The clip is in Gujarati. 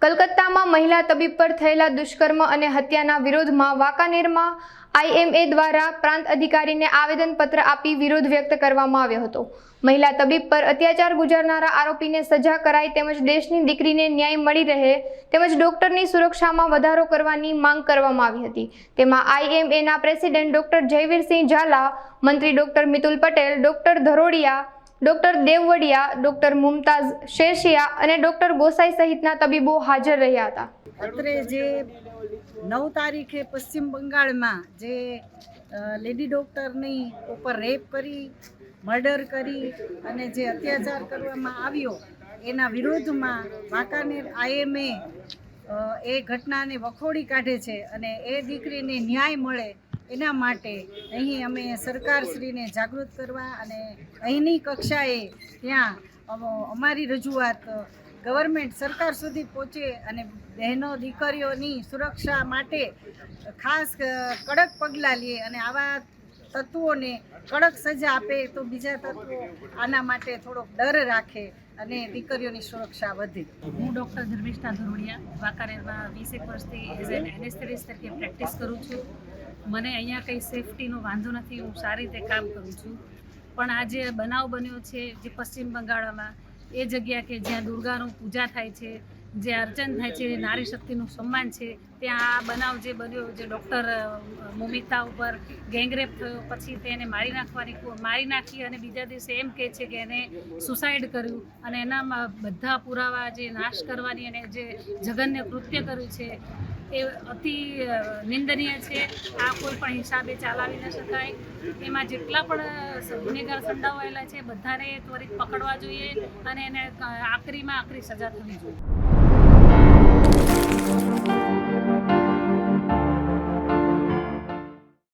કલકત્તામાં મહિલા તબીબ પર થયેલા દુષ્કર્મ અને હત્યાના વિરોધમાં વાંકાનેરમાં IMA દ્વારા પ્રાંત અધિકારીને આવેદનપત્ર આપી વિરોધ વ્યક્ત કરવામાં આવ્યો હતો। મહિલા તબીબ પર અત્યાચાર ગુજારનારા આરોપીને સજા કરાય તેમજ દેશની દીકરીને ન્યાય મળી રહે તેમજ ડોક્ટરની સુરક્ષામાં વધારો કરવાની માંગ કરવામાં આવી હતી। તેમાં IMAના પ્રેસિડેન્ટ ડોક્ટર જયવીરસિંહ ઝાલા, મંત્રી doctor Mitul Patel, doctor Dharodiya, doctor Devvadiya, doctor Mumtaz Sherashiya અને ડોક્ટર ગોસાઈ સહિતના તબીબો હાજર રહ્યા હતા। અત્રે જે 9 તારીખે પશ્ચિમ બંગાળમાં જે લેડી ડૉક્ટરની ઉપર રેપ કરી, મર્ડર કરી અને જે અત્યાચાર કરવામાં આવ્યો એના વિરોધમાં વાંકાનેર IMA એ ઘટનાને વખોડી કાઢે છે અને એ દીકરીને ન્યાય મળે એના માટે અહીં અમે સરકારશ્રીને જાગૃત કરવા અને અહીંની કક્ષાએ ત્યાં અમારી રજૂઆત ગવર્મેન્ટ સરકાર સુધી પહોંચે અને બહેનો દીકરીઓની સુરક્ષા માટે ખાસ કડક પગલાં લે અને આવા તત્વોને કડક સજા આપે તો બીજા તત્વો આના માટે થોડોક ડર રાખે અને દીકરીઓની સુરક્ષા વધે। હું ડૉક્ટર ધર્મિષ્ઠા ધરોડિયા વાંકાનેરમાં 20 વર્ષથી એઝ એન એનેસ્થેટિસ્ટ તરીકે પ્રેક્ટિસ કરું છું। મને અહીંયા કંઈ સેફટીનો વાંધો નથી, હું સારી રીતે કામ કરું છું। પણ આ જે બનાવ બન્યો છે જે પશ્ચિમ બંગાળમાં એ જગ્યા કે જ્યાં દુર્ગાનું પૂજા થાય છે, જે અર્ચન થાય છે, નારી શક્તિનું સન્માન છે, ત્યાં આ બનાવ જે બન્યો, જે ડૉક્ટર મોમિતા ઉપર ગેંગરેપ થયો, પછી તેને મારી નાખી અને બીજા દિવસે એમ કહે છે કે એને સુસાઇડ કર્યું અને એનામાં બધા પુરાવા જે નાશ કરવાની અને જે જઘન્ય કૃત્ય કર્યું છે એ અતિ નિંદનીય છે। આ કોઈ પણ હિસાબે ચાલાવી ન શકાય। એમાં જેટલા પણ ગુનેગાર સંડોવાયેલા છે બધાને ત્વરિત પકડવા જોઈએ અને એને આકરીમાં આકરી સજા થવી જોઈએ।